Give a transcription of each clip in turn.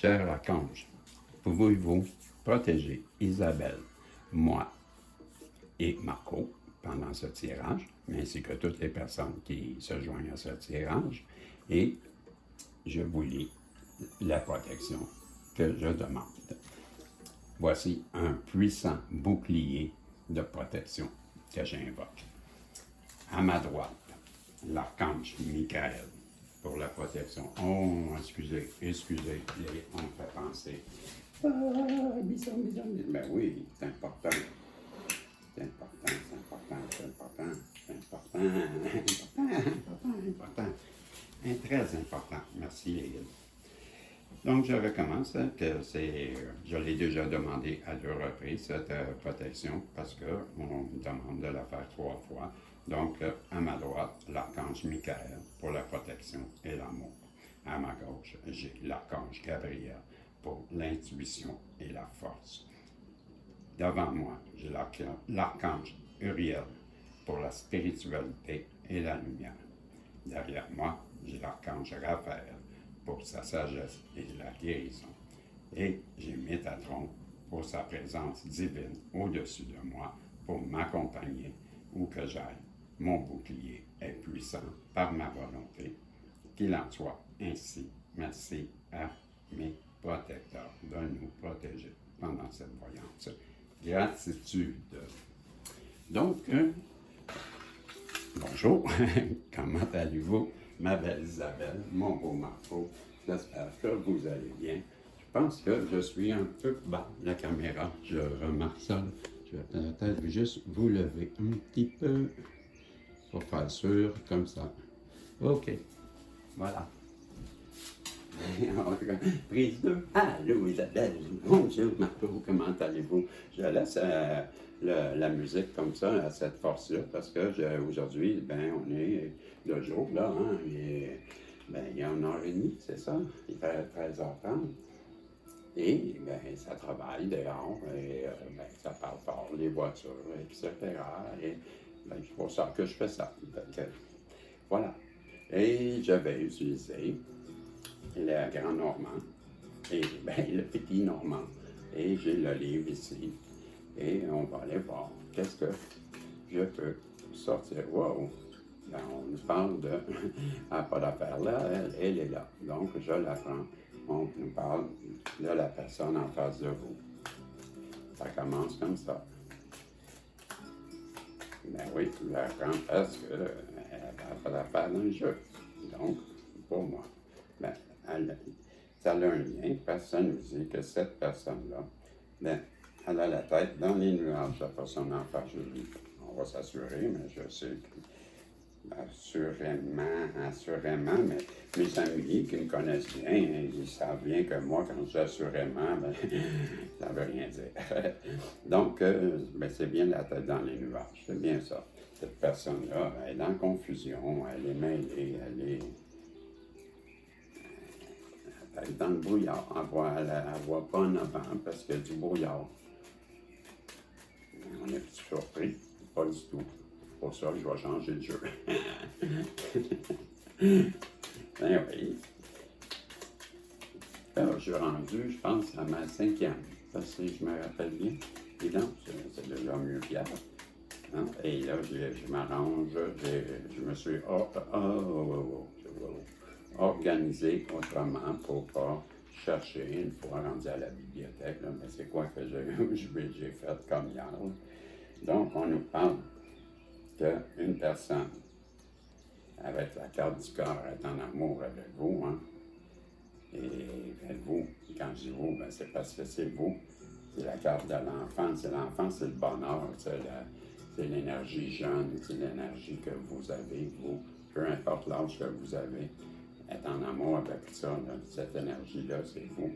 Cher archange, pouvez-vous protéger Isabelle, moi et Marco pendant ce tirage, ainsi que toutes les personnes qui se joignent à ce tirage, et je vous lis la protection que je demande. Voici un puissant bouclier de protection que j'invoque. À ma droite, l'archange Michael pour la protection. Oh, excusez, on me fait penser. Ah, bison. Ben oui, c'est important. C'est important. Très important. Merci les gars. Donc, je recommence, je l'ai déjà demandé à 2 reprises, cette protection, parce qu'on me demande de la faire 3 fois. Donc, à ma droite, l'archange Michael pour la protection et l'amour. À ma gauche, j'ai l'archange Gabriel pour l'intuition et la force. Devant moi, j'ai l'archange Uriel pour la spiritualité et la lumière. Derrière moi, j'ai l'archange Raphaël pour sa sagesse et la guérison. Et j'ai Métatron pour sa présence divine au-dessus de moi pour m'accompagner où que j'aille. Mon bouclier est puissant par ma volonté. Qu'il en soit ainsi. Merci à mes protecteurs de nous protéger pendant cette voyance. Gratitude. Donc, bonjour, comment allez-vous, ma belle Isabelle, mon beau Marco? J'espère que vous allez bien. Je pense que je suis un peu bas la caméra, je remarque ça. Je vais peut-être juste vous lever un petit peu pour faire sûr, comme ça. OK, voilà. Prise 2. Allô Isabelle, bonjour Marco, comment allez-vous? Je laisse la musique comme ça, à cette force-là, parce que aujourd'hui, on est de jour, là, hein, et, il y a 1h30, c'est ça? Il fait 13h30. Et ça travaille dehors, et ça parle fort, les voitures, etc. Et c'est pour ça que je fais ça. Donc, voilà. Et je vais utiliser le grand normand et le petit normand. Et j'ai le livre ici. Et on va aller voir qu'est-ce que je peux sortir. Wow! On nous parle de pas d'affaire là, elle est là. Donc je la prends. On nous parle de la personne en face de vous. Ça commence comme ça. Oui, je la prends parce qu'elle n'a pas d'affaire dans le jeu. Donc, pour moi, ça a un lien parce que ça nous dit que cette personne-là, elle a la tête dans les nuages, la personne en face de lui. On va s'assurer, mais je sais que assurément, mais mes amis qui me connaissent bien, ils savent bien que moi, quand je dis assurément, ça ne veut rien dire. Donc, c'est bien la tête dans les nuages, c'est bien ça. Cette personne-là, elle est dans la confusion, elle est mêlée, elle est dans le brouillard, elle ne voit pas en avant parce qu'il y a du brouillard. On est surpris, pas du tout. Pour ça, je vais changer de jeu. Oui. Là, je suis rendu, je pense, à ma 5e. Ça, si je me rappelle bien. Et donc, c'est déjà mieux qu'hier. Hein? Et là, je m'arrange, je me suis organisé autrement pour pas chercher une fois rendu à la bibliothèque. Là, mais c'est quoi que j'ai fait comme hier? Donc, on nous parle qu'une personne avec la carte du corps est en amour avec vous, hein? Et vous, quand je dis vous, c'est parce que c'est vous, c'est la carte de l'enfant. C'est l'enfant, c'est le bonheur, c'est l'énergie jeune, c'est l'énergie que vous avez, vous, peu importe l'âge que vous avez, être en amour avec ça, là, cette énergie-là, c'est vous,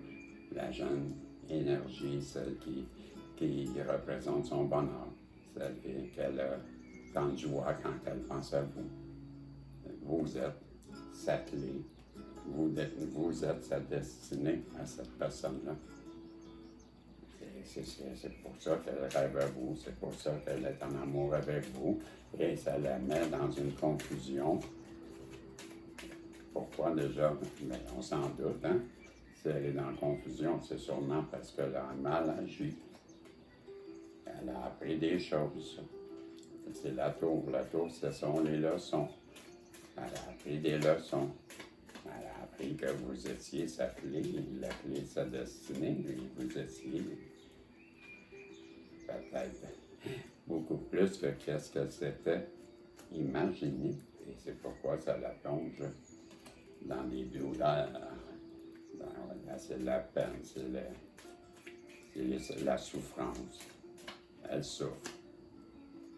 la jeune énergie, celle qui représente son bonheur, celle qu'elle a tant de joie quand elle pense à vous. Vous êtes sa clé, vous êtes sa destinée à cette personne-là. C'est pour ça qu'elle rêve à vous, c'est pour ça qu'elle est en amour avec vous, et ça la met dans une confusion. Pourquoi déjà? On s'en doute, hein? si elle est dans la confusion, c'est sûrement parce qu'elle a mal agi. Elle a appris des choses. C'est la tour. La tour, ce sont les leçons. Elle a appris des leçons. Elle a appris que vous étiez sa clé, la clé de sa destinée, et vous étiez peut-être beaucoup plus que qu'est-ce qu'elle s'était imaginé. Et c'est pourquoi ça la plonge dans les douleurs. C'est la peine, c'est la souffrance. Elle souffre.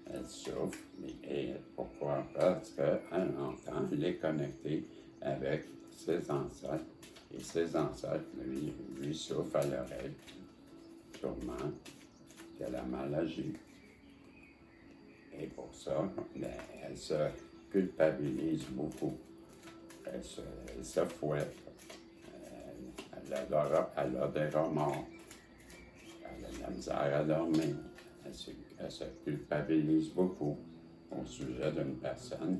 Elle souffre. Et pourquoi? Parce qu'elle entend, elle est connectée avec ses ancêtres. Et ses ancêtres lui souffrent à l'oreille, sûrement, qu'elle a mal agi. Et pour ça, ben, elle se culpabilise beaucoup. Elle se fouette. Elle a des remords. Elle a de la misère à dormir. Elle se culpabilise beaucoup au sujet d'une personne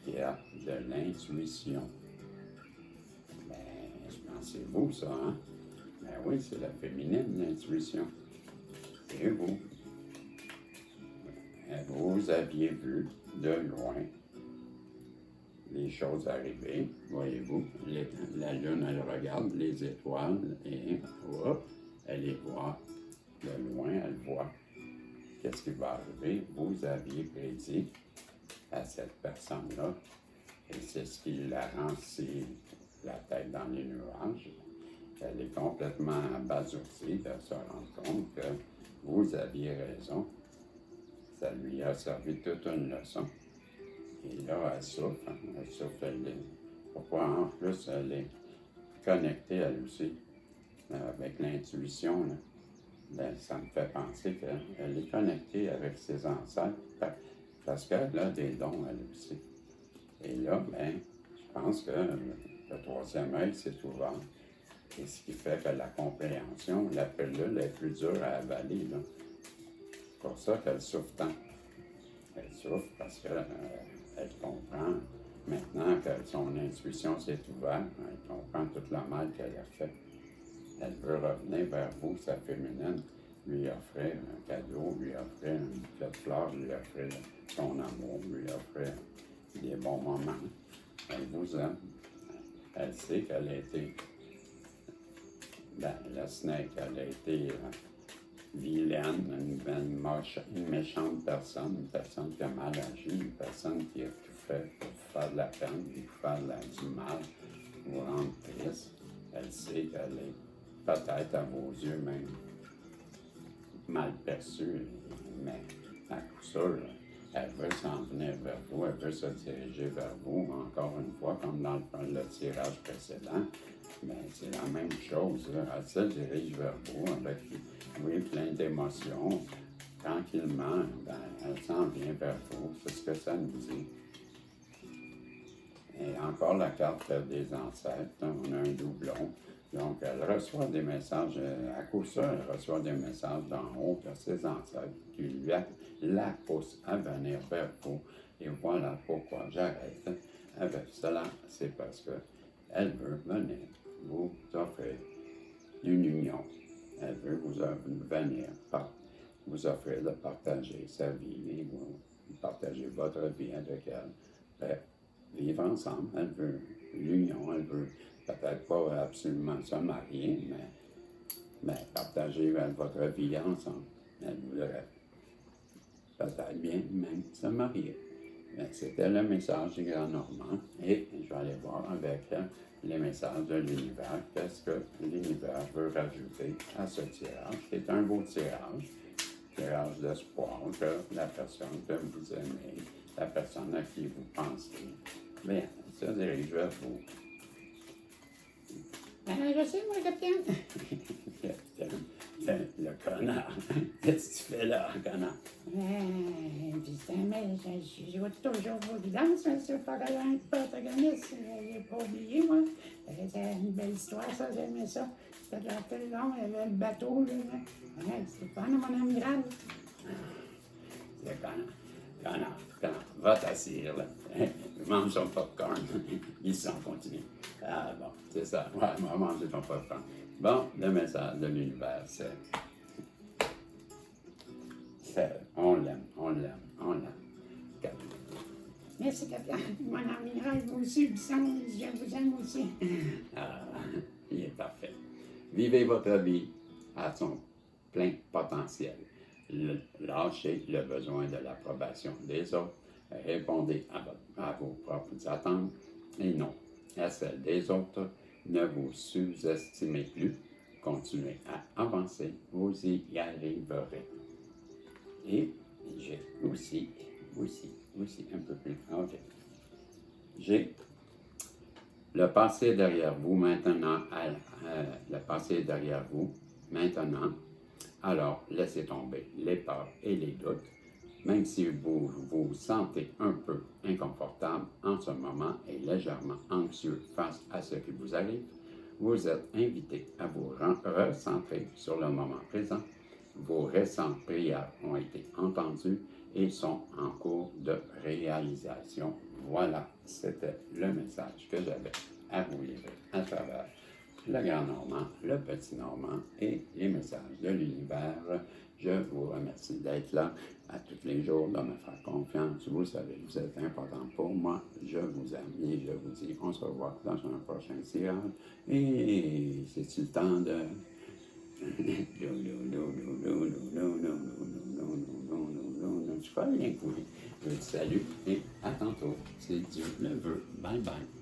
qui a de l'intuition. Ben, pensez-vous ça, hein? Ben oui, c'est la féminine, l'intuition. Et vous? Vous aviez vu de loin les choses arriver, voyez-vous. La lune, elle regarde les étoiles et hop, elle les voit de loin, elle voit qu'est-ce qui va arriver. Vous aviez prédit à cette personne-là, et c'est ce qui la rend si la tête dans les nuages. Elle est complètement abasourdie de se rendre compte que vous aviez raison. Ça lui a servi toute une leçon. Et là, elle souffre. Elle souffre. Pourquoi en plus elle est connectée elle aussi avec l'intuition? Ben, ça me fait penser qu'elle est connectée avec ses ancêtres parce qu'elle a des dons elle aussi. Et là, ben, je pense que le troisième œil s'est ouvert. Et ce qui fait que la compréhension, la pilule est plus dure à avaler. C'est pour ça qu'elle souffre tant. Elle souffre parce qu'elle comprend maintenant que son intuition s'est ouverte. Elle comprend toute la mal qu'elle a fait. Elle veut revenir vers vous, sa féminine, lui offrir un cadeau, lui offrir une bouquet de fleurs, lui offrir son amour, lui offrir des bons moments. Elle vous aime. Elle sait qu'elle a été, la snake, elle a été vilaine, une méchante personne, une personne qui a mal agi, une personne qui a tout fait pour vous faire de la peine, pour vous faire du mal, pour vous rendre triste. Elle sait qu'elle est peut-être à vos yeux même mal perçue, mais à coup sûr, elle veut s'en venir vers vous, elle veut se diriger vers vous, encore une fois, comme dans le tirage précédent. Mais c'est la même chose, là. Elle se dirige vers vous avec, oui, plein d'émotions. Tranquillement, elle s'en vient vers vous. C'est ce que ça nous dit. Et encore la carte des ancêtres. On a un doublon. Donc, elle reçoit des messages, à coup sûr, elle reçoit des messages d'en haut de ses ancêtres qui la poussent à venir vers vous. Et voilà pourquoi j'arrête avec cela. C'est parce qu'elle veut venir vous offrir une union. Elle veut venir vous offrir de partager sa vie et vous partager votre vie avec elle. Bref, vivre ensemble. Elle veut l'union. Elle veut peut-être pas absolument se marier, mais partager votre vie ensemble. Elle voudrait peut-être bien même se marier. Mais c'était le message du Grand Normand et je vais aller voir avec les messages de l'univers. Qu'est-ce que l'univers veut rajouter à ce tirage, qui est un beau tirage d'espoir que la personne que vous aimez, la personne à qui vous pensez, bien, se dirige vers vous. Je sais, moi, capitaine. Capitaine, le connard. Qu'est-ce que tu fais là, connard? Putain, mais je vois toujours vos guidances, monsieur Fagolin, protagoniste. Je n'ai pas oublié, moi. C'est une belle histoire, ça, j'aimais ça. C'était de la telle long, il y avait le bateau, là. C'est pas mon amiral. Le connard. Connor, va t'asseoir, là. Mange ton popcorn. Ils sont continue. Ah bon, c'est ça. Ouais, on va manger ton popcorn. Bon, le message de l'univers, c'est on l'aime, on l'aime, on l'aime. Merci, Capitaine. Mon amiral, vous aussi, je vous aime aussi. Ah, il est parfait. Vivez votre vie à son plein potentiel. Lâchez le besoin de l'approbation des autres. Répondez à vos propres attentes et non à celles des autres. Ne vous sous-estimez plus. Continuez à avancer. Vous y arriverez. Et j'ai aussi, un peu plus. OK. J'ai le passé derrière vous maintenant. Le passé est derrière vous maintenant. Alors, laissez tomber les peurs et les doutes. Même si vous vous sentez un peu inconfortable en ce moment et légèrement anxieux face à ce qui vous arrive, vous êtes invité à vous recentrer sur le moment présent. Vos récentes prières ont été entendues et sont en cours de réalisation. Voilà, c'était le message que j'avais à vous livrer à travers le Grand Normand, le Petit Normand et les messages de l'univers. Je vous remercie d'être là à tous les jours, de me faire confiance. Vous savez, vous êtes important pour moi. Je vous aime et je vous dis, on se revoit dans un prochain tirage. Et c'est-tu le temps de... Je fais rien pour lui. Je vous salue et à tantôt. C'est Dieu le veut. Bye bye.